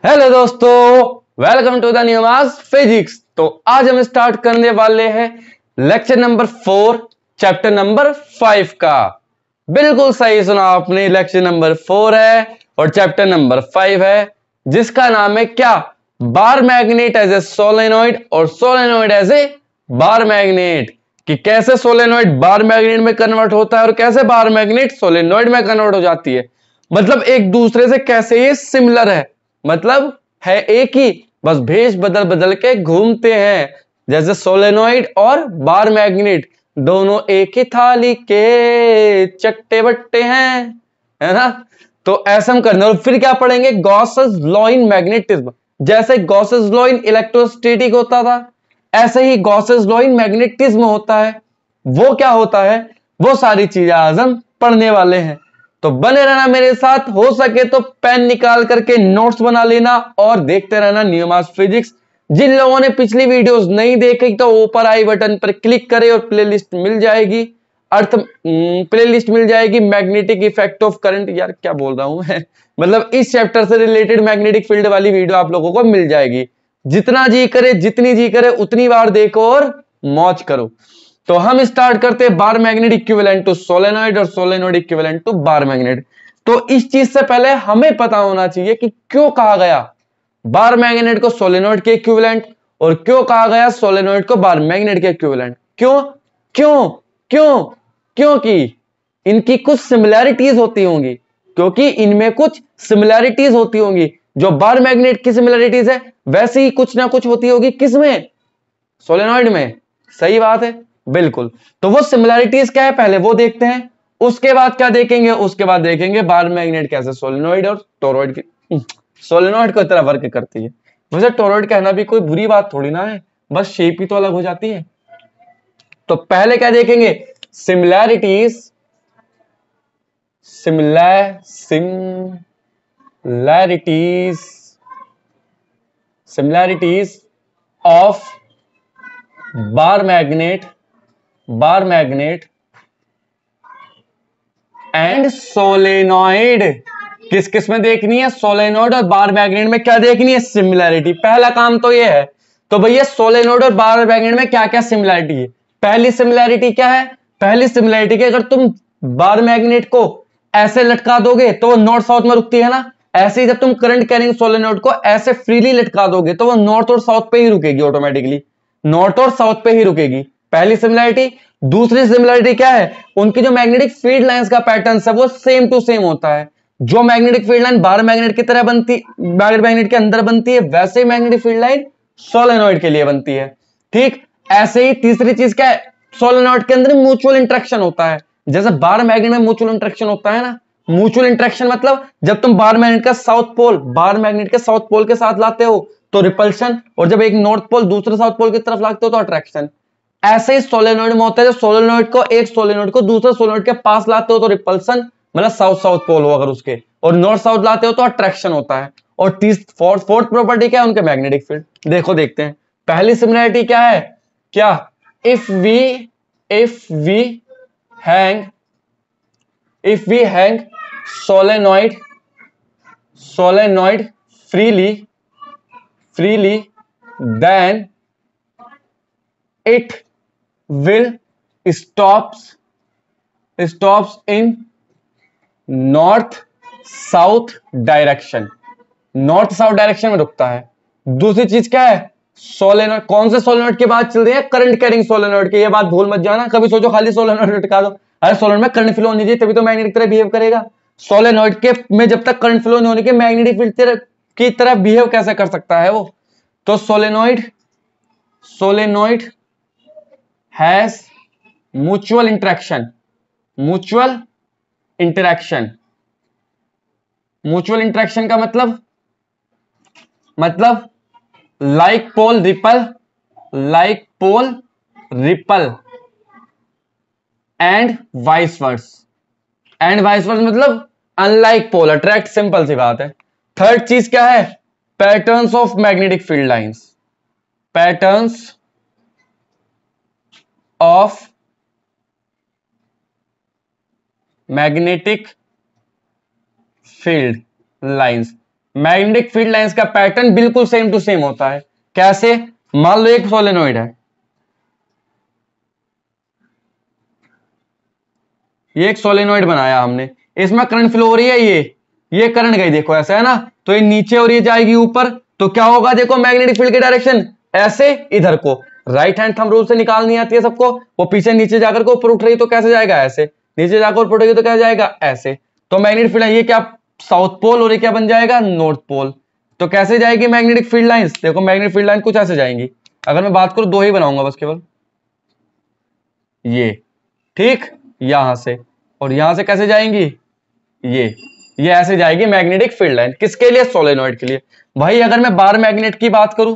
Hello दोस्तों, welcome to the new mass physics. तो आज हम स्टार्ट करने वाले हैं लेक्चर नंबर 4 चैप्टर नंबर 5 का। बिल्कुल सही सुना आपने, लेक्चर नंबर 4 है और चैप्टर नंबर 5 है जिसका नाम है क्या, bar magnet as a solenoid और solenoid as a bar magnet. कि कैसे सोलेनॉइड बार मैग्नेट में कन्वर्ट होता है और कैसे बार मैग्नेट सोलेनॉइड में कन्वर्ट हो जाती है। मतलब एक दूसरे से कैसे ये सिमिलर है, मतलब है एक ही, बस भेष बदल बदल के घूमते हैं। जैसे सोलेनॉइड और बार मैग्नेट दोनों एक ही थाली के चट्टे बट्टे हैं, है ना। तो ऐसा हम करना, और फिर क्या पढ़ेंगे, गॉसेस लॉ इन मैग्नेटिज्म। जैसे गॉसेस लॉ इन इलेक्ट्रोस्टैटिक होता था, ऐसे ही गॉसेस लॉ इन मैग्नेटिज्म होता है। वो क्या होता है, वो सारी चीजें आज हम पढ़ने वाले हैं। तो बने रहना मेरे साथ, हो सके तो पेन निकाल करके नोट्स बना लेना और देखते रहना न्यू मास फिजिक्स। जिन लोगों ने पिछली वीडियोस नहीं देखी तो ऊपर आई बटन पर क्लिक करें और प्लेलिस्ट मिल जाएगी। प्लेलिस्ट मिल जाएगी मैग्नेटिक इफेक्ट ऑफ करंट, यार क्या बोल रहा हूं मैं मतलब इस चैप्टर से रिलेटेड मैग्नेटिक फील्ड वाली वीडियो आप लोगों को मिल जाएगी। जितना जी करे, जितनी जी करे उतनी बार देखो और मौज करो। तो हम स्टार्ट करते हैं bar magnet equivalent to solenoid और solenoid equivalent to bar magnet. तो इस चीज से पहले हमें पता होना चाहिए कि क्यों कहा गया बार मैग्नेट को सोलेनॉइड के इक्विवेलेंट और क्यों कहा गया सोलेनॉइड को बार मैग्नेट के इक्विवेलेंट। क्यों क्यों क्यों क्योंकि इनकी कुछ सिमिलैरिटीज होती होंगी, क्योंकि इनमें कुछ सिमिलैरिटीज होती होंगी। जो बार मैग्नेट की सिमिलैरिटीज है वैसे ही कुछ ना कुछ होती होगी किसमें, सोलेनॉइड में। सही बात है, बिल्कुल। तो वो सिमिलैरिटीज क्या है पहले वो देखते हैं, उसके बाद क्या देखेंगे, उसके बाद देखेंगे बार मैग्नेट कैसे सोलेनॉइड और टोरॉइड की सोलेनॉइड को तरह वर्क करती है। वैसे टोरॉइड कहना भी कोई बुरी बात थोड़ी ना है, बस शेप ही तो अलग हो जाती है। तो पहले क्या देखेंगे, similarities similarities similarities of bar magnet and solenoid. किस किस में देखनी है, सोलेनॉइड और बार मैग्नेट में क्या देखनी है, सिमिलैरिटी। पहला काम तो ये है। तो भैया सोलेनॉइड और बार मैग्नेट में क्या क्या सिमिलैरिटी है। पहली सिमिलैरिटी क्या है, पहली सिमिलैरिटी की अगर तुम बार मैग्नेट को ऐसे लटका दोगे तो वो नॉर्थ साउथ में रुकती है ना, ऐसे ही जब तुम करंट कैरिंग सोलेनॉइड को ऐसे फ्रीली लटका दोगे तो वो नॉर्थ और साउथ पे ही रुकेगी, ऑटोमेटिकली नॉर्थ और साउथ पे ही रुकेगी। पहली सिमिलैरिटी। दूसरी सिमिलरिटी क्या है, उनकी जो मैग्नेटिक फील्ड लाइंस का पैटर्न है वो सेम टू सेम होता है। जो मैग्नेटिक फील्ड लाइन बार मैग्नेट की तरह बनती, बार मैग्नेट के अंदर बनती है, वैसे ही मैग्नेटिक फील्ड लाइन सोलेनॉइड के लिए बनती है। ठीक ऐसे ही तीसरी चीज क्या है, सोलेनॉइड के अंदर म्यूचुअल इंट्रैक्शन होता है। जैसे बार मैग्नेट में म्यूचुअल इंट्रैक्शन होता है ना, म्यूचुअल इंट्रैक्शन मतलब जब तुम बार मैग्नेट का साउथ पोल बार मैग्नेट के साउथ पोल के साथ लाते हो तो रिपल्शन, और जब एक नॉर्थ पोल दूसरे साउथ पोल की तरफ लाते हो तो अट्रैक्शन। ऐसे ही सोलेनॉइड में होता है, जब सोलेनॉइड को एक सोलेनॉइड को दूसरे सोलेनॉइड के पास लाते हो तो रिपल्सन, मतलब साउथ साउथ पोल हो अगर उसके, और नॉर्थ साउथ लाते हो तो अट्रैक्शन होता है। और फोर्थ प्रॉपर्टी क्या है, उनके मैग्नेटिक फील्ड। देखो देखते हैं, पहली सिमिलरिटी क्या है, क्या, if we hang solenoid freely then it will stops in north south direction, north south direction में रुकता है। दूसरी चीज क्या है, सोलेनॉइड, कौन से सोलेनॉइड की बात चल रही है, करंट कैरिंग सोलेनॉइड की। ये बात भूल मत जाना, कभी सोचो खाली सोलेनॉइड लटका दो, अरे सोलेनॉइड में करंट फ्लो होनी चाहिए तभी तो मैग्नेटिक तरह बिहेव करेगा। सोलेनॉइड के में जब तक करंट फ्लो नहीं होने के मैग्नेटिक फील्ड की तरह बिहेव कैसे कर सकता है वो। तो सोलेनॉइड हैज म्यूचुअल इंटरेक्शन का मतलब like pole repel and vice versa मतलब अनलाइक पोल अट्रैक्ट, सिंपल सी बात है। थर्ड चीज क्या है, patterns of magnetic field lines, patterns of magnetic field lines. Magnetic field lines का पैटर्न बिल्कुल सेम टू सेम होता है। कैसे? मान लो एक सोलेनोइड है, ये एक सोलेनोइड बनाया हमने, इसमें करंट फ्लो हो रही है, ये करंट गई, देखो ऐसा है ना, तो ये नीचे और ये जाएगी ऊपर, तो क्या होगा देखो मैग्नेटिक फील्ड की डायरेक्शन ऐसे इधर को, राइट हैंड थंब रूल से निकालनी आती है सबको, वो पीछे नीचे जाकर के ऊपर उठ रही तो कैसे जाएगा ऐसे, नीचे जाकर ऊपर उठेगी तो कैसे जाएगा ऐसे, तो मैग्नेटिक फील्ड ये क्या साउथ पोल और ये क्या बन जाएगा नॉर्थ पोल। तो कैसे जाएगी मैग्नेटिक फील्ड लाइंस, देखो मैग्नेटिक फील्ड लाइन कुछ ऐसे जाएंगी, अगर मैं बात करूं दो ही बनाऊंगा बस केवल, ये ठीक, यहां से और यहां से कैसे जाएंगी, ये ऐसे जाएगी मैग्नेटिक फील्ड लाइन, किसके लिए, सोलेनोइड के लिए। भाई अगर मैं बार मैग्नेट की बात करूं,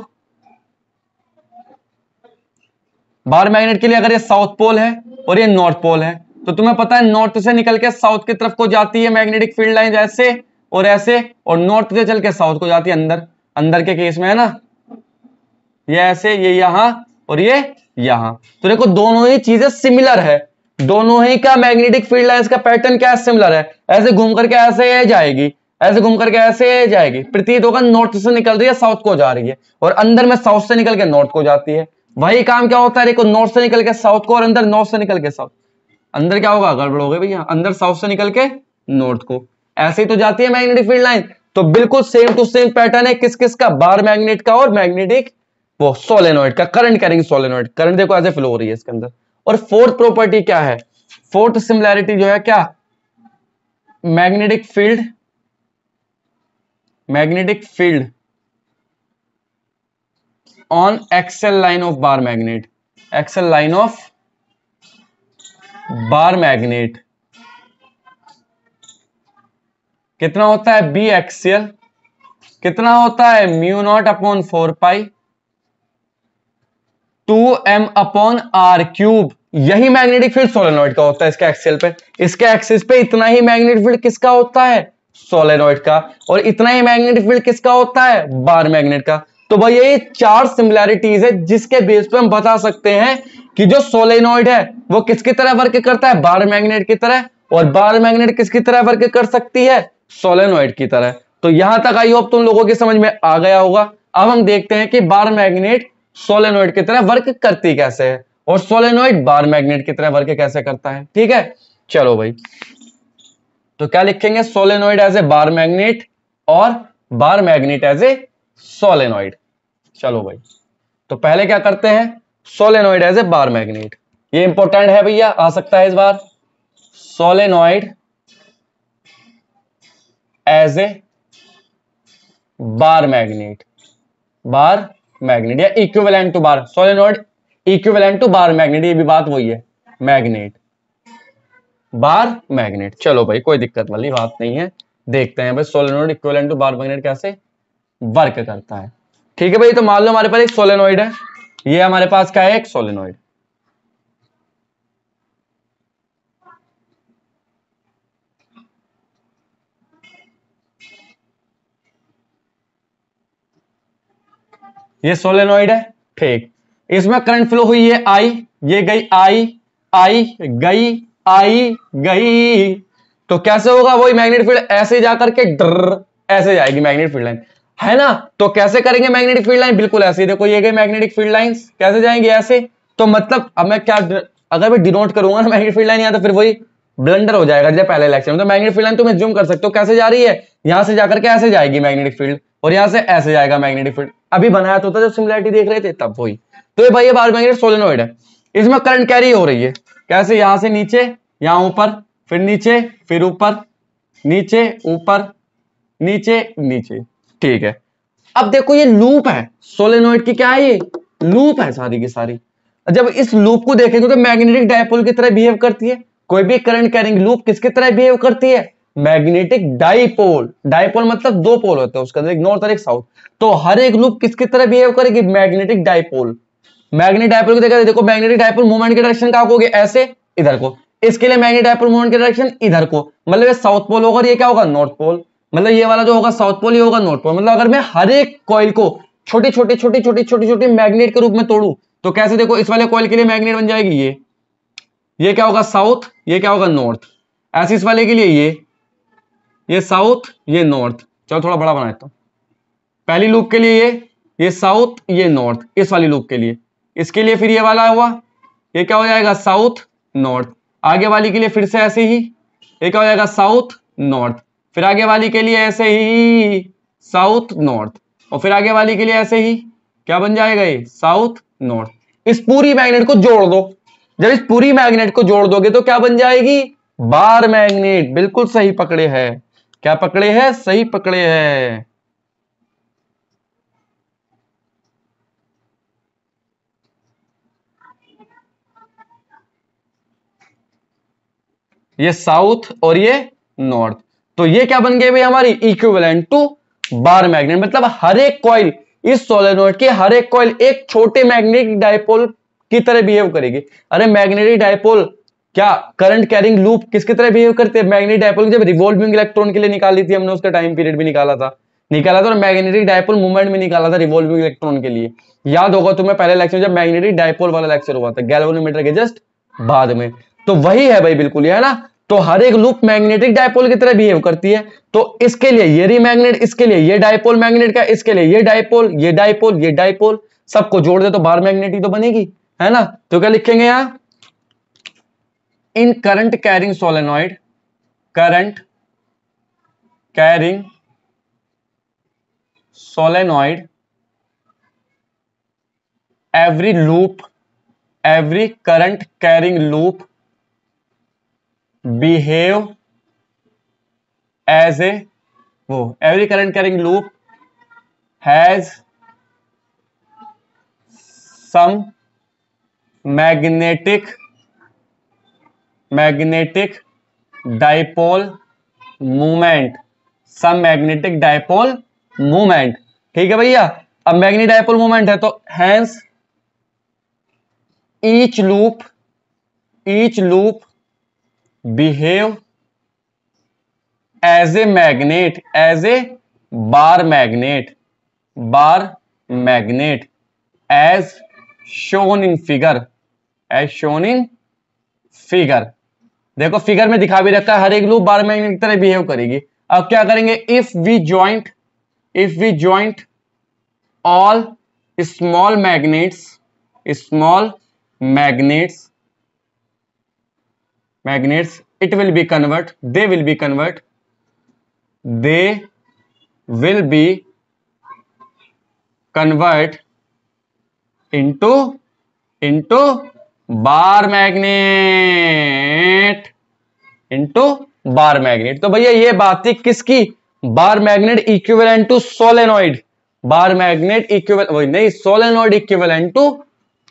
बार मैग्नेट के लिए अगर ये साउथ पोल है और ये नॉर्थ पोल है, तो तुम्हें पता है नॉर्थ से निकल के साउथ की तरफ को जाती है मैग्नेटिक फील्ड लाइन ऐसे और ऐसे, और नॉर्थ से चल के साउथ को जाती है अंदर, अंदर के केस में है ना, ये ऐसे, ये यहां और ये यहां, तो देखो दोनों ही चीजें सिमिलर है, दोनों ही का मैग्नेटिक फील्ड लाइंस का पैटर्न क्या सिमिलर है, ऐसे घूम करके ऐसे जाएगी, ऐसे घूम करके ऐसे जाएगी, प्रतीत होगा नॉर्थ से निकल रही है साउथ को जा रही है, और अंदर में साउथ से निकल के नॉर्थ को जाती है। वही काम क्या होता है देखो, नॉर्थ से निकल के साउथ को और अंदर नॉर्थ से निकल के साउथ, अंदर क्या होगा गड़बड़ हो गई भैया, अंदर साउथ से निकल के नॉर्थ को, ऐसे ही तो जाती है मैग्नेटिक फील्ड लाइन। तो बिल्कुल सेम टू सेम पैटर्न है किस किस का, बार मैग्नेट का और मैग्नेटिक वो सोलेनोइड का, करंट कैरिंग सोलेनोइड, करंट देखो ऐसे फ्लो हो रही है इसके अंदर। और फोर्थ प्रॉपर्टी क्या है, फोर्थ सिमिलैरिटी जो है क्या, magnetic field on axial line of bar magnet, axial line of bar magnet कितना होता है, बी एक्सियल कितना होता है, mu naught upon 4 pi 2m upon r cube, यही मैग्नेटिक फील्ड सोलेनोइड का होता है इसके एक्सियल पे, इसके एक्सिस पे इतना ही मैग्नेटिक फील्ड किसका होता है, सोलेनोइड का, और इतना ही मैग्नेटिक फील्ड किसका होता है, बार मैग्नेट का। तो भाई ये चार सिमिलैरिटीज है जिसके बेस पे हम बता सकते हैं कि जो सोलेनोइड है वो किसकी तरह वर्क करता है, बार मैग्नेट की तरह, और बार मैग्नेट किसकी तरह वर्क कर सकती है, सोलेनोइड की तरह। तो यहां तक आई होप तुम लोगों की समझ में आ गया होगा। अब हम देखते हैं कि बार मैग्नेट सोलेनोइड की तरह वर्क करती कैसे है, और सोलेनोइड बार मैग्नेट की तरह वर्क कैसे करता है। ठीक है, चलो भाई, तो क्या लिखेंगे, solenoid as a bar magnet और bar magnet as a solenoid. चलो भाई, तो पहले क्या करते हैं, solenoid as a bar magnet, ये इंपॉर्टेंट है भैया, आ सकता है इस बार, solenoid as a bar magnet, bar magnet या equivalent to bar, solenoid equivalent to bar magnet, ये भी बात वही है, मैग्नेट बार मैग्नेट। चलो भाई, कोई दिक्कत वाली बात नहीं है, देखते हैं भाई solenoid equivalent to bar magnet कैसे वर्क करता है। ठीक है भाई, तो मान लो हमारे पास एक सोलेनोइड है, ये हमारे पास क्या है, एक सोलेनोइड, ये सोलेनोइड है, ठीक, इसमें करंट फ्लो हुई है आई, ये गई आई, आई गई, आई गई, तो कैसे होगा, वही मैग्नेटिक फील्ड ऐसे जाकर के डर ऐसे जाएगी मैग्नेटिक फील्ड लाइन, है ना। तो कैसे करेंगे मैग्नेटिक फील्ड लाइन, बिल्कुल ऐसे ही, देखो ये गई मैग्नेटिक फील्ड लाइंस, कैसे जाएंगे ऐसे, तो मतलब अब मैं क्या, अगर मैं डिनोट करूंगा ना मैग्नेटिक फील्ड लाइन यहां, तो फिर वही ब्लंडर हो जाएगा जैसे पहले लेक्चर में। तो मैग्नेटिक फील्ड लाइन तुम एज्यूम कर सकते हो कैसे जा रही है, यहां से जाकर के ऐसे जाएगी मैग्नेटिक फील्ड, और यहां से ऐसे जाएगा मैग्नेटिक फील्ड, अभी बनाया तो था जब सिमिलैरिटी देख रहे थे तब वही। तो ये भाई ये बार मैग्नेट सोलेनोइड है, इसमें करंट कैरी हो रही है, कैसे, यहां से नीचे, यहां ऊपर, फिर नीचे, फिर ऊपर, नीचे ऊपर, नीचे नीचे, ठीक है। अब देखो ये लूप है, सोलेनोइड की क्या है, ये लूप है सारी की सारी। जब इस लूप को देखेंगे तो मैग्नेटिक डायपोल की तरह बिहेव करती है, कोई भी करंट कैरिंग लूप किसकी तरह बिहेव करती है, मैग्नेटिक डाइपोल, डाइपोल मतलब दो पोल होते हैं उसका, एक नॉर्थ और एक साउथ, तो हर एक लूप किसकी तरह बिहेव करेगी, मैग्नेटिक डाइपोल। मैग्नेटिक डाइपोल को देखो मैग्नेटिक डाइपोल मूवमेंट की डायरेक्शन क्या होगी, ऐसे इधर को, इसके लिए मैग्नेटिक डाइपोल मूवमेंट की डायरेक्शन इधर को, मतलब ये साउथ पोल होगा और ये क्या होगा, नॉर्थ पोल, मतलब ये वाला जो होगा साउथ पोल, ये होगा नॉर्थ पोल। मतलब अगर मैं हर एक कॉइल को छोटी छोटी छोटी छोटी छोटी छोटी मैग्नेट के रूप में तोड़ू तो कैसे, देखो इस वाले कॉइल के लिए मैग्नेट बन जाएगी ये क्या होगा साउथ, ये क्या होगा नॉर्थ, ऐसे इस वाले के लिए ये साउथ, ये नॉर्थ। चलो थोड़ा बड़ा बना देता हूं, पहली लूप के लिए ये साउथ, ये नॉर्थ, इस वाली लूप के लिए, इसके लिए फिर ये वाला हुआ, ये क्या हो जाएगा साउथ नॉर्थ। आगे वाली के लिए फिर से ऐसे ही, ये क्या हो जाएगा साउथ नॉर्थ, फिर आगे वाली के लिए ऐसे ही साउथ नॉर्थ, और फिर आगे वाली के लिए ऐसे ही क्या बन जाएगा ये साउथ नॉर्थ। इस पूरी मैग्नेट को जोड़ दो, जब इस पूरी मैग्नेट को जोड़ दोगे तो क्या बन जाएगी बार मैग्नेट। बिल्कुल सही पकड़े हैं, क्या पकड़े हैं, सही पकड़े हैं। ये साउथ और ये नॉर्थ, तो ये क्या बन गए भाई हमारी इक्विवेलेंट टू बार मैग्नेट। मतलब हर एक कॉइल, इस सोलेनोइड की हर एक कॉइल एक छोटे मैग्नेटिक डायपोल की तरह बिहेव करेगी। अरे मैग्नेटिक डायपोल क्या करंट कैरिंग लूप किसकी तरह बिहेव करते हैं, मैग्नेटिक डायपोल। जब रिवॉल्विंग इलेक्ट्रॉन के लिए निकाली थी हमने, उसका टाइम पीरियड भी निकाला था और मैग्नेटिक डायपोल मूवमेंट में निकाला था रिवॉल्विंग इलेक्ट्रॉन के लिए। याद होगा तुम्हें पहले लेक्चर जब मैग्नेटिक डायपोल वाला लेक्चर हुआ था गैल्वेनोमीटर के जस्ट बाद में, तो वही है भाई बिल्कुल, है ना। तो हर एक लूप मैग्नेटिक डायपोल की तरह बिहेव करती है। तो इसके लिए ये रीमैग्नेट, इसके लिए ये डायपोल मैग्नेट का, इसके लिए ये डायपोल, ये डायपोल, ये डायपोल, सबको जोड़ दे तो बार मैग्नेट ही तो बनेगी, है ना। तो क्या लिखेंगे यहां, in current carrying solenoid, current carrying solenoid every current carrying loop behave as a every current carrying loop has some magnetic dipole moment, some magnetic dipole moment। ठीक है भैया, अब मैग्नेटिक डायपोल मोमेंट है तो hence each loop behave as a magnet, as a bar magnet as shown in figure, देखो figure में दिखा भी रखा है, हर एक लूप बार मैग्नेट की तरह बिहेव करेगी। अब क्या करेंगे, if we joint all small magnets it will be convert, they will be convert into bar magnet. तो भैया ये बात थी किसकी, bar magnet equivalent to solenoid, bar magnet equivalent, वही नहीं, solenoid equivalent to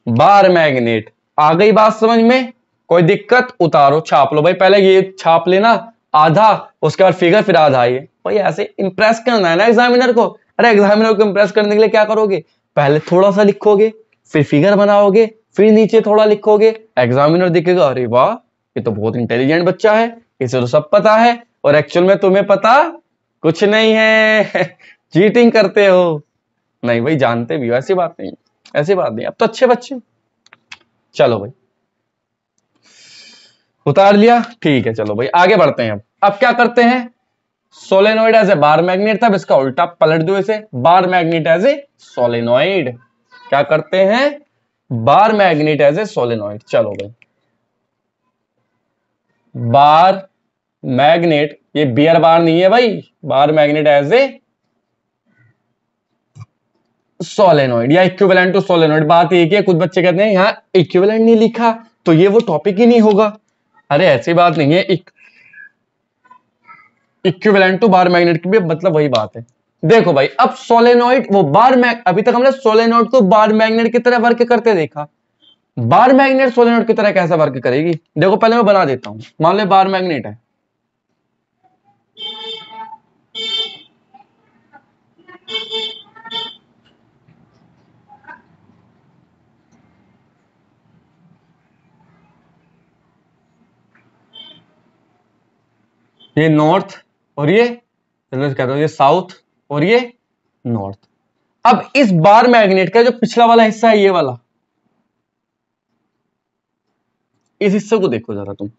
bar magnet. आ गई बात समझ में, कोई दिक्कत, उतारो छाप लो भाई, पहले ये छाप लेना आधा, उसके बाद फिगर, फिर आधा। ये भाई ऐसे इंप्रेस करना है ना एग्जामिनर को। अरे एग्जामिनर को इंप्रेस करने के लिए क्या करोगे, पहले थोड़ा सा लिखोगे, फिर फिगर बनाओगे, फिर नीचे थोड़ा लिखोगे, एग्जामिनर दिखेगा अरे वाह ये तो बहुत इंटेलिजेंट बच्चा है, इसे तो सब पता है, और एक्चुअल में तुम्हें पता कुछ नहीं है। चीटिंग करते हो। नहीं भाई जानते भी हो, ऐसी बात नहीं, ऐसी बात नहीं, अब तो अच्छे बच्चे। चलो भाई उतार लिया, ठीक है, चलो भाई आगे बढ़ते हैं। अब क्या करते हैं, solenoid as a bar magnet था, इसका उल्टा पलट दो इसे, bar magnet as a solenoid. क्या करते हैं, bar magnet as a solenoid. चलो भाई बार मैग्नेट, ये बियर बार नहीं है भाई, bar magnet as a solenoid या इक्विवेलेंट टू सोलेनोइड। बात एक है, कुछ बच्चे कहते हैं यहां इक्विवेलेंट नहीं लिखा तो ये वो टॉपिक ही नहीं होगा। अरे ऐसी बात नहीं है, इक्विवेलेंट टू बार मैग्नेट की भी मतलब वही बात है। देखो भाई अब सोलेनोइड वो अभी तक हमने सोलेनोइड को बार मैग्नेट की तरह वर्क करते देखा, बार मैग्नेट सोलेनोइड की तरह कैसा वर्क करेगी। देखो पहले मैं बना देता हूं, मान लो बार मैग्नेट है, ये नॉर्थ और ये कहते हो ये साउथ और ये नॉर्थ। अब इस बार मैग्नेट का जो पिछला वाला हिस्सा है, ये वाला, इस हिस्से को देखो जरा तुम,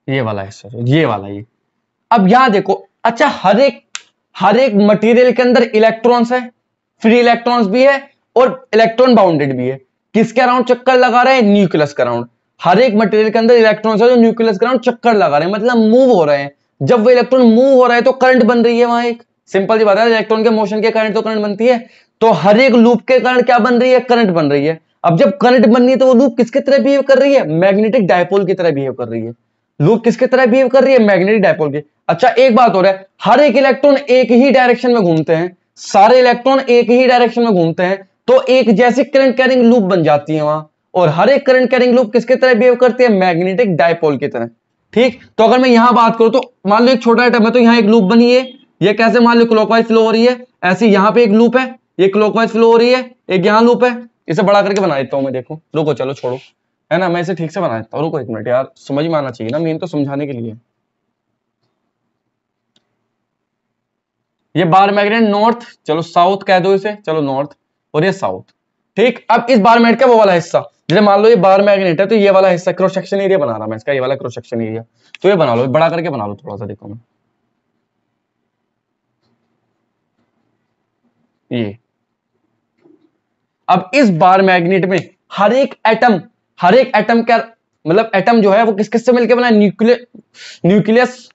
ये वाला हिस्सा, ये वाला, ये। अब यहां देखो, अच्छा हर एक मटेरियल के अंदर इलेक्ट्रॉन्स है, फ्री इलेक्ट्रॉन्स भी है और इलेक्ट्रॉन बाउंडेड भी है। किसके अराउंड चक्कर लगा रहे हैं? न्यूक्लियस के अराउंड। हर एक मटेरियल के अंदर इलेक्ट्रॉन्स है जो न्यूक्लियस के अराउंड चक्कर लगा रहे हैं, मतलब मूव हो रहे हैं। जब वो इलेक्ट्रॉन मूव हो रहा है तो करंट बन रही है वहां एक। सिंपल सी बात है, इलेक्ट्रॉन के मोशन के कारण तो करंट बनती है। तो हर एक लूप के कारण क्या बन रही है? करंट बन रही है। अब जब करंट बन रही है तो वो लूप किसकी तरह बिहेव कर रही है? मैग्नेटिक डायपोल की तरह बिहेव कर रही है। लूप किसकी तरह बिहेव कर रही है? मैग्नेटिक डायपोल की। अच्छा एक बात हो रहा है, हर एक इलेक्ट्रॉन एक ही डायरेक्शन में घूमते हैं, सारे इलेक्ट्रॉन एक ही डायरेक्शन में घूमते हैं, तो एक जैसी करंट कैरिंग लूप बन जाती है वहां। और हर एक करंट कैरिंग लूप किसकी तरह बिहेव करती है? मैग्नेटिक डायपोल की तरह। ठीक, तो अगर मैं यहां बात करूं तो मान लो एक छोटा आइटम है, तो यहां एक लूप बनी है, ये कैसे मान लो क्लॉकवाइज फ्लो हो रही है, ऐसे यहां पे एक लूप है, ये क्लॉकवाइज फ्लो हो रही है, एक यहां लूप है। इसे बड़ा करके बना देता हूं मैं, देखो, रुको, चलो छोड़ो, है ना, मैं इसे ठीक से बना देता हूं, रुको एक मिनट यार, समझ में आना चाहिए ना, मेन तो समझाने के लिए। ये बार मैग्नेट नॉर्थ, चलो साउथ कह दो इसे, चलो नॉर्थ, और ये साउथ। ठीक, अब इस बार मैग्नेट का वो वाला हिस्सा, जैसे मान लो ये बार मैग्नेट है, तो ये वाला हिस्सा क्रॉस सेक्शन एरिया बना रहा मैं इसका, ये वाला क्रॉस सेक्शन एरिया, तो ये बना लो, बड़ा करके बना लो थोड़ा सा, देखो मैं ये। अब इस बार मैग्नेट में हर एक एटम क्या, मतलब एटम जो है वो किस किस से मिलकर बना है? न्यूक्लियस,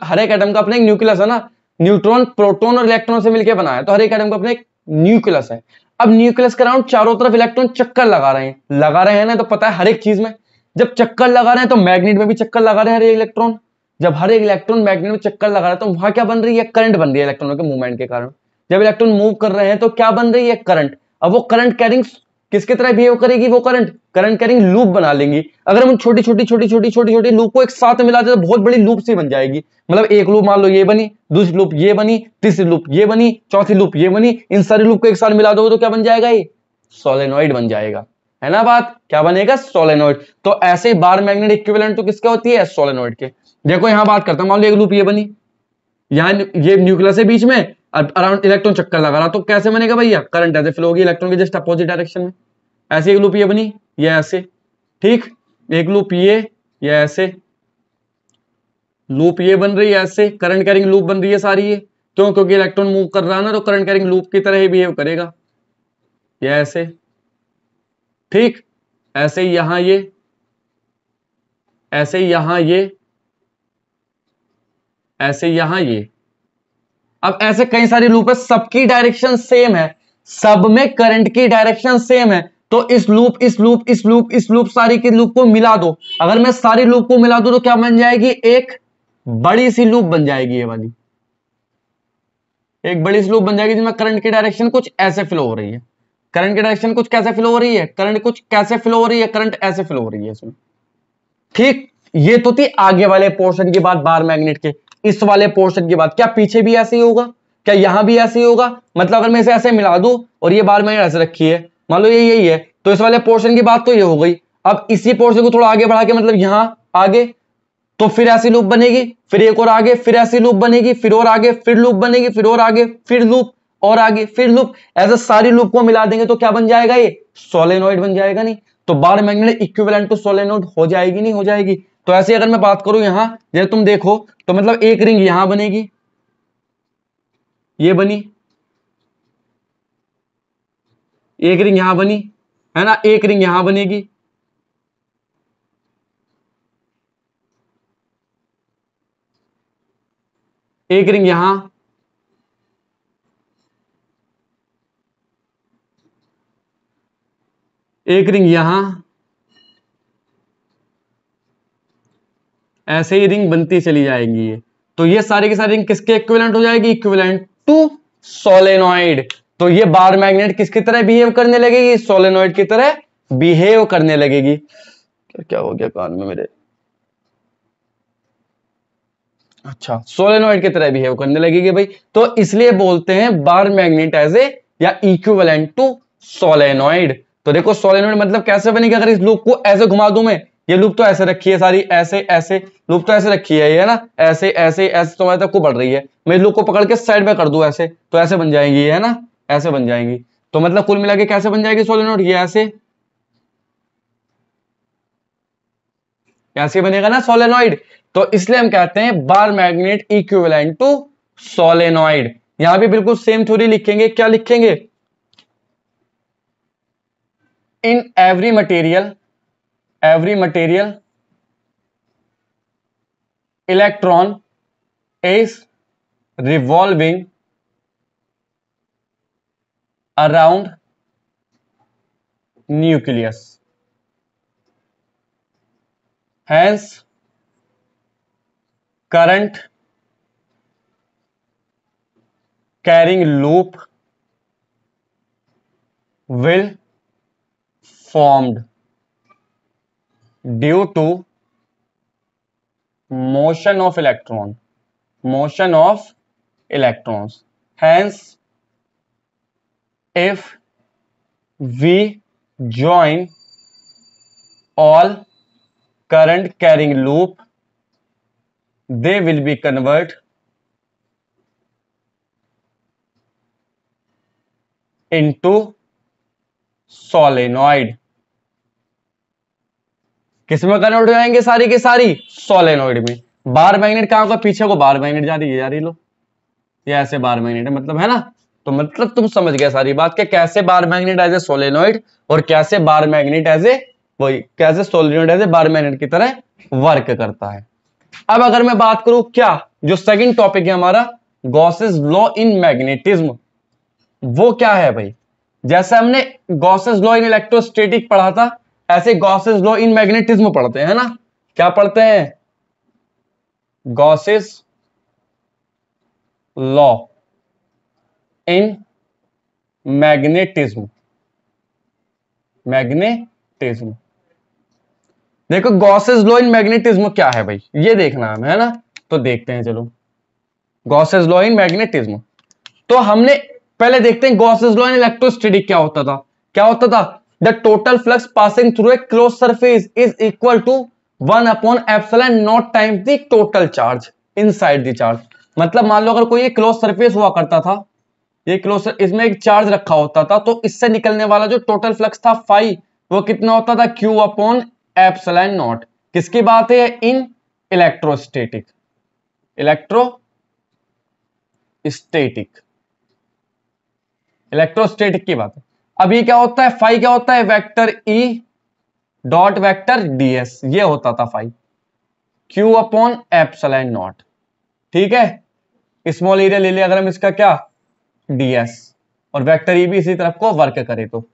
हर एक एटम का अपना एक न्यूक्लियस है ना, न्यूट्रॉन, प्रोटॉन और इलेक्ट्रॉन से मिलकर बना है, तो हर एक एटम का अपना एक न्यूक्लियस है। अब न्यूक्लियस के अराउंड चारों तरफ इलेक्ट्रॉन चक्कर लगा रहे हैं ना, तो पता है हर एक चीज में जब चक्कर लगा रहे हैं तो मैग्नेट में भी चक्कर लगा रहे हैं हर एक इलेक्ट्रॉन। जब हर एक इलेक्ट्रॉन मैग्नेट में चक्कर लगा रहा है तो वहां क्या बन रही है? करंट बन रही है इलेक्ट्रॉनों के मूवमेंट के कारण। जब इलेक्ट्रॉन मूव कर रहे हैं तो क्या बन रही है? करंट। अब वो करंट कैरिंग किसकी तरह बिहेव करेगी? वो करंट कैरिंग लूप बना लेंगी। अगर हम छोटी छोटी लूप को एक साथ मिला दे तो बहुत बड़ी लूप सी बन जाएगी। मतलब एक लूप मान लो ये बनी, दूसरी लूप ये बनी, तीसरी लूप ये बनी, चौथी लूप ये बनी, इन सारी लूप को एक साथ मिला दोगे तो क्या बन जाएगा? ये सोलेनॉइड बन जाएगा, है ना बात? क्या बनेगा? सोलेनॉइड। तो ऐसे बार मैग्नेट इक्विवेलेंट तो किसका होती है? सोलेनॉइड के। देखो यहां बात करता हूं, मान लो एक लूप ये बनी, यहाँ ये न्यूक्लियस है बीच में, अराउंड इलेक्ट्रॉन चक्कर लगा रहा, तो कैसे बनेगा भैया? करंट ऐसे फ्लो होगी इलेक्ट्रॉन के जस्ट अपोजिट डायरेक्शन में। ऐसे एक लूप ये बनी, ये ऐसे, ठीक, एक लूप ये ऐसे, लूप ये बन रही है ऐसे, करंट कैरिंग लूप बन रही है सारी ये, क्यों? क्योंकि इलेक्ट्रॉन मूव कर रहा है ना, तो करंट कैरिंग लूप की तरह ही बिहेव करेगा, ये ऐसे, ठीक, ऐसे यहां ये, ऐसे यहां ये, ऐसे यहां ये। अब ऐसे कई सारी लूप है, सबकी डायरेक्शन सेम है, सब में करंट की डायरेक्शन सेम है, तो इस लूप सारी की लूप को मिला दो। अगर मैं सारी लूप को मिला दूं तो क्या बन जाएगी? एक बड़ी सी लूप बन जाएगी, ये वाली एक बड़ी सी लूप बन जाएगी जिसमें करंट की डायरेक्शन कुछ ऐसे फ्लो हो रही है। करंट की डायरेक्शन कुछ कैसे फ्लो हो रही है? करंट कुछ कैसे फ्लो हो रही है? करंट ऐसे फ्लो हो रही है इसमें। ठीक, ये तो थी आगे वाले पोर्शन की बात बार मैग्नेट के। इस वाले पोर्शन की बात, क्या पीछे भी ऐसे ही होगा? क्या यहां भी ऐसे ही होगा? मतलब अगर मैं इसे ऐसे मिला दूं और ये बार मैग्नेट ऐसे रखी है, मान लो ये यही है, तो इस वाले पोर्शन की बात तो ये हो गई। अब इसी पोर्शन को थोड़ा आगे बढ़ा के, मतलब यहां आगे, तो फिर ऐसी लूप बनेगी, फिर एक और आगे, फिर ऐसी लूप बनेगी, फिर और आगे, फिर लूप बनेगी, फिर और आगे, फिर लूप और आगे, फिर लूप, ऐसे सारी लूप को मिला देंगे तो क्या बन जाएगा? ये सोलेनॉइड बन जाएगा। नहीं तो bar magnet equivalent to solenoid हो जाएगी? नहीं हो जाएगी। तो ऐसे अगर मैं बात करूं यहां, जैसे तुम देखो, तो मतलब एक रिंग यहां बनेगी, ये बनी, एक रिंग यहां बनी, है ना, एक रिंग यहां बनेगी, एक रिंग यहां, एक रिंग यहां, ऐसे ही रिंग बनती चली जाएंगी ये। तो ये सारी की सारी रिंग किसके इक्विवेलेंट हो जाएगी? Equivalent to solenoid. तो ये बार मैग्नेट किसकी तरह बिहेव करने लगेगी? सोलेनॉइड की तरह बिहेव करने लगेगी। क्या हो गया कान में मेरे? अच्छा, सोलेनॉइड की तरह बिहेव करने लगेगी भाई, तो इसलिए बोलते हैं बार मैग्नेट एज ए या इक्विवेलेंट टू सोलेनॉइड। तो देखो सोलेनॉइड मतलब कैसे बनेगी? अगर इस लूप को ऐसे घुमा दूं मैं, ये लूप तो ऐसे रखी है सारी, ऐसे ऐसे लूप तो ऐसे रखी है, ये है ना, ऐसे ऐसे ऐसे तुम्हारे तक को बढ़ रही है, मैं इस लूप को पकड़ के साइड में कर दूं ऐसे, तो ऐसे बन जाएंगी, है ना, ऐसे बन जाएंगी। तो मतलब कुल मिला के कैसे बन जाएगी सोलेनॉइड? ये ऐसे, ऐसे बनेगा ना सोलेनॉइड, तो इसलिए हम कहते हैं bar magnet equivalent to solenoid. यहां भी बिल्कुल सेम थ्योरी लिखेंगे, क्या लिखेंगे? In every material electron is revolving around nucleus, hence current carrying loop will formed due to motion of electrons. Hence if we join all current carrying loop, they will be converted into solenoid. किसमें convert हो जाएंगे सारी की सारी? Solenoid में। Bar magnet कहां होगा? पीछे को बार मैग्नेट जा रही है, जा रही लो, ये ऐसे बार मैग्नेट है, मतलब है ना। तो मतलब तुम समझ गए सारी बात कि कैसे bar magnet as a solenoid और कैसे बार मैग्नेट एज ए वही कैसे solenoid as a bar magnet की तरह वर्क करता है। अब अगर मैं बात करूं क्या जो सेकंड टॉपिक है हमारा गॉसेस लॉ इन मैग्नेटिज्म, वो क्या है भाई? जैसे हमने गॉसेस लॉ इन इलेक्ट्रोस्टैटिक पढ़ा था, ऐसे गॉसेस लॉ इन मैग्नेटिज्म पढ़ते हैं ना। क्या पढ़ते हैं? Gauss's law in magnetism. देखो गॉसेस लॉ इन मैग्नेटिज्म क्या है भाई, ये देखना है ना। तो देखते हैं, चलो गॉसेस लॉ इन मैग्नेटिज्म। तो हमने पहले देखते हैं गॉसेस लॉ इन इलेक्ट्रोस्टैटिक क्या होता था। क्या होता था? The total flux passing through a close surface is equal to 1 upon epsilon naught times the total charge inside the charge. मतलब मान लो अगर कोई एक क्लोज सरफेस हुआ करता था, ये क्लोज, इसमें एक चार्ज रखा होता था, तो इससे निकलने वाला जो टोटल फ्लक्स था फाई, वो कितना होता था? Q upon epsilon not. किसकी बात है? इन इलेक्ट्रोस्टैटिक की बात है। अब ये क्या होता है? फाई क्या होता है? Vector E dot vector ds, ये होता था phi, Q upon epsilon naught. ठीक है, स्मॉल एरिया ले लिया अगर हम इसका, क्या? डीएस, और वेक्टर ई भी इसी तरफ को वर्क करे तो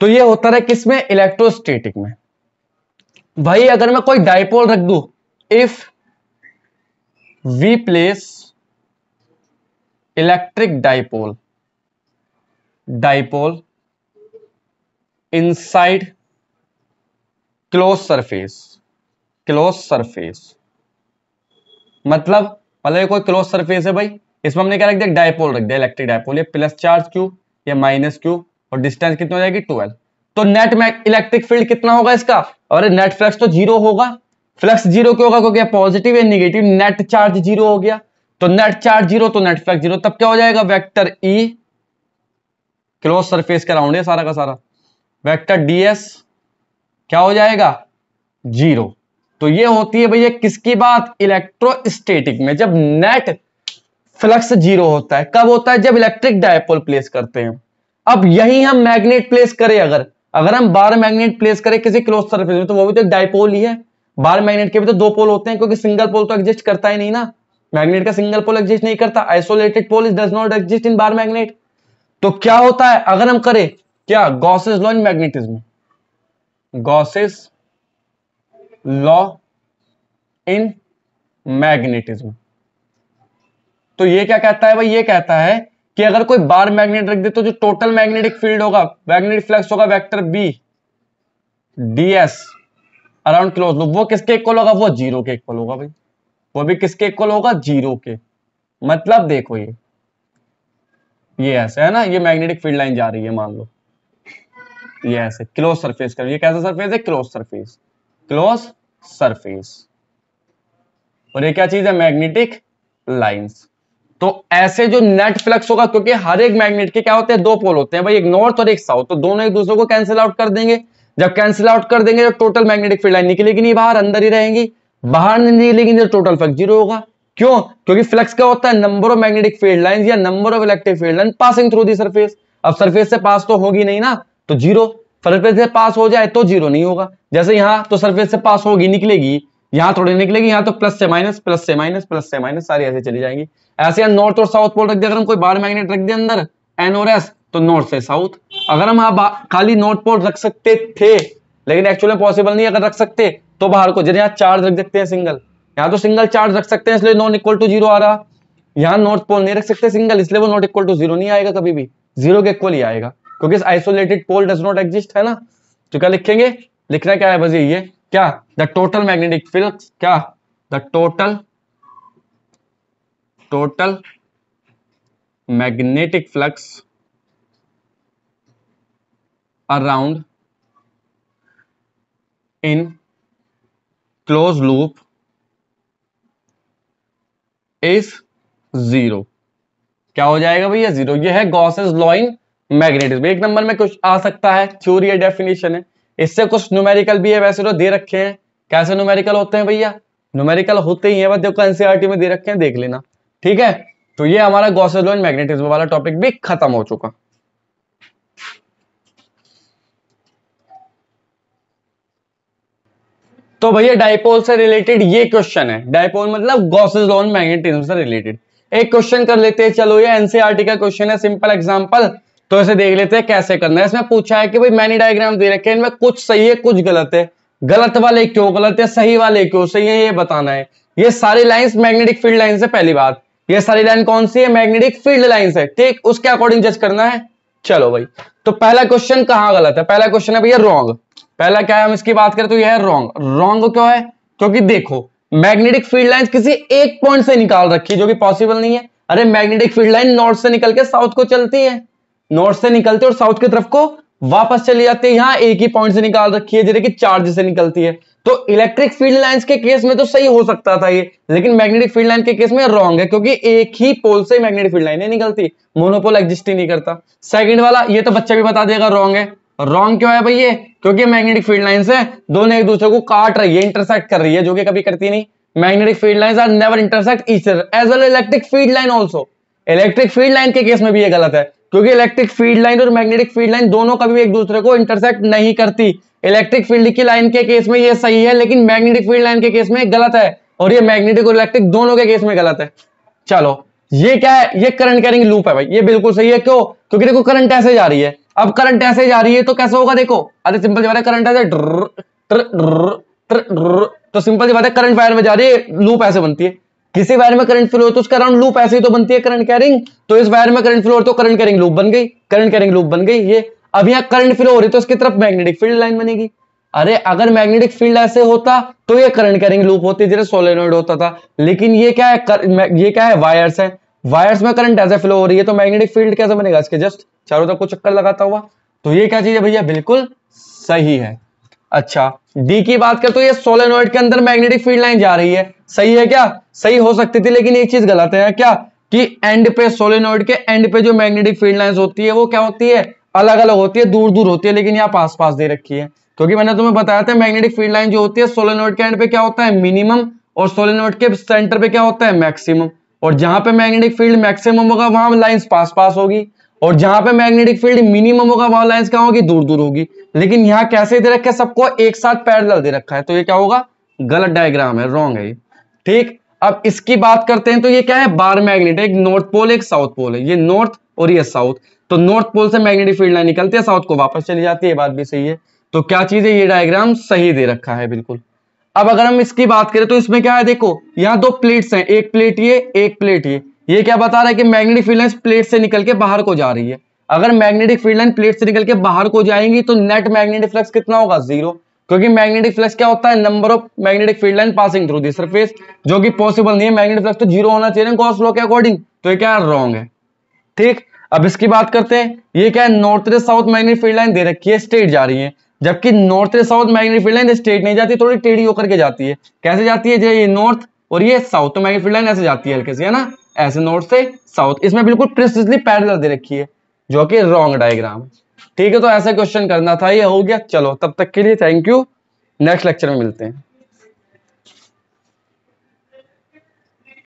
ये होता रहा किसमें? इलेक्ट्रोस्टैटिक में। भाई अगर मैं कोई डाइपोल रख दूं, if we place electric dipole inside close surface, मतलब ये कोई क्लोज सरफेस है भाई, इसमें हमने क्या रख दिया? डाइपोल रख दिया, इलेक्ट्रिक डाइपोल। ये प्लस चार्ज क्यू, ये माइनस क्यू, और डिस्टेंस कितनी हो जाएगी? 12। तो नेट में इलेक्ट्रिक फील्ड कितना होगा इसका? और नेट फ्लक्स तो जीरो होगा। फ्लक्स जीरो क्यों होगा? क्योंकि पॉजिटिव या नेगेटिव, नेट चार्ज जीरो हो गया, तो नेट चार्ज जीरो तो नेट फ्लक्स जीरो। तब क्या हो जाएगा? वेक्टर ई क्लोज सरफेस के अराउंड है सारा का सारा, वेक्टर डीएस क्या हो जाएगा? जीरो। तो ये होती है भैया किसकी बात? इलेक्ट्रोस्टैटिक में, जब नेट फ्लक्स जीरो होता है। कब होता है? जब इलेक्ट्रिक डायपोल प्लेस करते हैं। अब यही हम मैग्नेट प्लेस करें, अगर हम बार मैग्नेट प्लेस करें किसी क्लोज सरफेस में, तो वो भी तो एक डायपोल ही है। बार मैग्नेट के भी तो दो पोल होते हैं, क्योंकि सिंगल पोल तो एग्जिस्ट करता ही नहीं ना। मैग्नेट का सिंगल पोल एग्जिस्ट नहीं करता, isolated pole does not exist in bar magnet. तो क्या होता है अगर हम करें क्या? Gauss's law in magnetism, Gauss's law in magnetism. तो ये क्या कहता है भाई? ये कहता है कि अगर कोई बार मैग्नेट रख दे तो जो टोटल मैग्नेटिक फील्ड होगा, मैग्नेटिक फ्लक्स होगा, vector B ds around close loop, वो किसके इक्वल होगा? वो जीरो के इक्वल होगा भाई। वो भी किसके इक्वल होगा? जीरो के। मतलब देखो ये ऐसे है ना, ये मैग्नेटिक फील्ड लाइन जा रही है, मान लो ये ऐसे क्लोज सरफेस का। ये कैसा सरफेस है? Close surface. और ये क्या चीज है? Magnetic lines. तो ऐसे जो नेट फ्लक्स होगा, क्योंकि हर एक मैग्नेट के क्या होते हैं? दो पोल होते हैं भाई, एक नॉर्थ और एक साउथ, तो दोनों एक दूसरे को कैंसिल आउट कर देंगे। जब कैंसिल आउट कर देंगे तो टोटल मैग्नेटिक फील्ड लाइन निकलेगी नहीं बाहर, अंदर ही रहेंगी, बाहर नहीं निकलेगी तो टोटल फ्लक्स जीरो होगा। क्यों? क्योंकि फ्लक्स क्या होता है? Number of magnetic field lines या number of electric field line passing through the surface. अब सरफेस से पास तो होगी नहीं ना, तो जीरो। सरफेस से पास हो जाए तो जीरो नहीं होगा। जैसे यहां तो सरफेस से पास होगी, निकलेगी, यहां थोड़ी निकलेगी, यहां तो प्लस से माइनस, प्लस से माइनस, प्लस से माइनस, सारी ऐसे चली जाएंगी। ऐसे यहां नॉर्थ और साउथ पोल रख दिया, अगर हम कोई बाहर मैग्नेट रख दिया अंदर एन और एस, तो नॉर्थ से साउथ। अगर हम खाली नॉर्थ पोल रख सकते थे, लेकिन एक्चुअली पॉसिबल नहीं, अगर रख सकते तो बाहर को, जैसे यहाँ चार्ज रख देते हैं सिंगल, यहाँ तो सिंगल चार्ज रख सकते हैं इसलिए नॉट इक्वल टू जीरो आ रहा। यहाँ नॉर्थ पोल नहीं रख सकते सिंगल, इसलिए वो नॉट इक्वल टू जीरो नहीं आएगा, कभी भी जीरो के इक्वल ही आएगा, क्योंकि isolated pole does not exist, है ना। तो क्या लिखेंगे? लिखना क्या है बस ये क्या, द टोटल मैग्नेटिक फ्लक्स, क्या, the total magnetic flux around in close loop is zero. क्या हो जाएगा भैया? जीरो। ये है गॉसेस लॉ इन मैग्नेटिज्म। एक नंबर में कुछ आ सकता है, थ्योरी या डेफिनेशन है, इससे कुछ न्यूमेरिकल भी है, वैसे तो दे रखे हैं। कैसे न्यूमेरिकल होते हैं भैया? न्यूमेरिकल होते ही है, बस देखो एनसीईआरटी में दे रखे हैं, देख लेना, ठीक है। तो ये हमारा गॉसेस लॉ इन मैग्नेटिज्म वाला टॉपिक भी खत्म हो चुका। तो भैया डाइपोल से रिलेटेड ये क्वेश्चन है, डाइपोल मतलब गॉसेस लॉ इन मैग्नेटिज्म से रिलेटेड एक क्वेश्चन कर लेते हैं। चलो ये एनसीईआरटी का क्वेश्चन है, सिंपल एग्जांपल, तो इसे देख लेते हैं कैसे करना है। इसमें पूछा है कि भाई मैनी डायग्राम दे रखे हैं, इनमें कुछ सही है कुछ गलत है, गलत वाले क्यों गलत है, सही वाले क्यों सही है, ये बताना है। ये सारी लाइंस मैग्नेटिक फील्ड लाइन से, पहली बात ये सारी लाइन कौन सी है? मैग्नेटिक फील्ड लाइन है, ठीक, उसके अकॉर्डिंग जज करना है। चलो भाई, तो पहला क्वेश्चन कहां गलत है? पहला क्वेश्चन है भैया रॉन्ग। पहला क्या है, हम इसकी बात करें तो यह है रॉन्ग। रॉन्ग क्यों है? क्योंकि देखो मैग्नेटिक फील्ड लाइन किसी एक पॉइंट से निकाल रखी है, जो कि पॉसिबल नहीं है। अरे मैग्नेटिक फील्ड लाइन नॉर्थ से निकल के साउथ को चलती है, नॉर्थ से निकलते और साउथ की तरफ को वापस चली जाती है। यहां एक ही पॉइंट से निकाल रखी है, जैसे कि चार्ज से निकलती है। तो इलेक्ट्रिक फील्ड लाइंस के केस में तो सही हो सकता था ये, लेकिन मैग्नेटिक फील्ड लाइन के केस में रॉन्ग है, क्योंकि एक ही पोल से मैग्नेटिक फील्ड लाइन निकलती, मोनोपोल एग्जिस्ट ही नहीं करता। सेकंड वाला ये तो बच्चा भी बता देगा रॉन्ग है। रॉन्ग क्यों है भैया? क्योंकि मैग्नेटिक फील्ड लाइंस है, दोनों एक दूसरे को काट रही है, इंटरसेक्ट कर रही है, जो कि कभी करती नहीं। Magnetic field lines are never intersect each other as well electric field line also. Electric field line के केस में भी ये गलत है, क्योंकि इलेक्ट्रिक फील्ड लाइन और मैग्नेटिक फील्ड लाइन दोनों कभी एक दूसरे को इंटरसेक्ट नहीं करती। इलेक्ट्रिक फील्ड की लाइन के केस में ये सही है, लेकिन मैग्नेटिक फील्ड लाइन के केस में गलत है, और ये मैग्नेटिक और इलेक्ट्रिक दोनों के केस में गलत है। चलो ये क्या है? ये करंट कैरिंग लूप है भाई, ये बिल्कुल सही है। क्यों? क्योंकि देखो करंट ऐसे जा रही है, अब करंट ऐसे जा रही है तो कैसे होगा? देखो अरे सिंपल सी बात है, करंट ऐसे तो सिंपल सी बात है, करंट वायर में जा रही है, लूप ऐसे बनती है। किसी वायर में करंट फ्लो हो तो उसका अराउंड लूप ऐसे ही तो बनती है, करंट कैरिंग। तो इस वायर में करंट फ्लो हो तो करंट कैरिंग लूप बन गई, करंट कैरिंग लूप बन गई ये। अब यहाँ करंट फ्लो हो रही तो इसकी तरफ मैग्नेटिक फील्ड लाइन बनेगी। अरे अगर मैग्नेटिक फील्ड ऐसे होता तो ये करंट कैरिंग लूप होती, जैसे सोलेनोइड होता था। लेकिन ये क्या है? ये क्या है? वायर्स है, वायर्स में करंट ऐसे फ्लो हो रही है, तो मैग्नेटिक फील्ड कैसे बनेगा? इसके जस्ट चारों तरफ को चक्कर लगाता हुआ। तो ये क्या चीज है भैया? बिल्कुल सही है। अच्छा डी की बात करें तो ये सोलेनोइड के अंदर मैग्नेटिक फील्ड लाइन जा रही है, सही है क्या? सही हो सकती थी, लेकिन एक चीज गलत है क्या, कि एंड पे, सोलेनोइड के एंड पे जो मैग्नेटिक फील्ड लाइंस होती है वो क्या होती है? अलग अलग होती है, दूर दूर होती है, लेकिन यहाँ पास पास दे रखी है। क्योंकि मैंने तुम्हें बताया था मैग्नेटिक फील्ड लाइन जो होती है सोलेनोइड के एंड पे क्या होता है? मिनिमम, और सोलेनोइड के सेंटर पे क्या होता है? मैक्सिमम। और जहां पे मैग्नेटिक फील्ड मैक्सिमम होगा वहां लाइंस पास पास होगी, और जहां पे मैग्नेटिक फील्ड मिनिमम होगा वहां लाइंस क्या होगी? दूर दूर होगी। लेकिन यहाँ कैसे दे रखा है? सबको एक साथ पैरेलल दे रखा है, तो ये क्या होगा? गलत डायग्राम है, रॉन्ग है ये, ठीक। अब इसकी बात करते हैं तो ये क्या है? बार मैग्नेट, एक नॉर्थ पोल एक साउथ पोल है, ये नॉर्थ और ये साउथ। तो नॉर्थ पोल से मैग्नेटिक फील्ड लाइन निकलती है, साउथ को वापस चली जाती है, ये बात भी सही है। तो क्या चीज है? ये डायग्राम सही दे रखा है बिल्कुल। अब अगर हम इसकी बात करें तो इसमें क्या है? देखो यहाँ दो प्लेट्स हैं, एक प्लेट ये, एक प्लेट ये क्या बता रहा है? कि मैग्नेटिक फील्ड लाइन प्लेट से निकल के बाहर को जा रही है। अगर मैग्नेटिक फील्ड लाइन प्लेट से निकल के बाहर को जाएंगी तो नेट मैग्नेटिक फ्लक्स कितना होगा? जीरो। क्योंकि मैग्नेटिक फ्लक्स क्या होता है? Number of magnetic field line passing through the surface, जो कि पॉसिबल नहीं है। मैग्नेटिक फ्लक्स तो जीरो होना चाहिए गॉस लॉ के अकॉर्डिंग, तो ये क्या है? रॉन्ग है, ठीक। अब इसकी बात करते हैं, ये क्या है? नॉर्थ से साउथ मैग्नेटिक फील्ड लाइन दे रखी है, स्ट्रेट जा रही है, जबकि नॉर्थ से south magnetic field line straight नहीं जाती, थोड़ी टेढ़ी होकर के जाती है। कैसे जाती है? जो ये नॉर्थ और ये साउथ, तो मैग्नेटिक फील्ड लाइन ऐसे जाती है हल्के से, है ना, ऐसे नॉर्थ से साउथ। इसमें बिल्कुल प्रिसाइजली पैरेलल दे रखी है, जो कि रॉन्ग डायग्राम है। ठीक है, तो ऐसे क्वेश्चन करना था, ये हो गया। चलो तब तक के लिए थैंक यू, नेक्स्ट लेक्चर में मिलते हैं।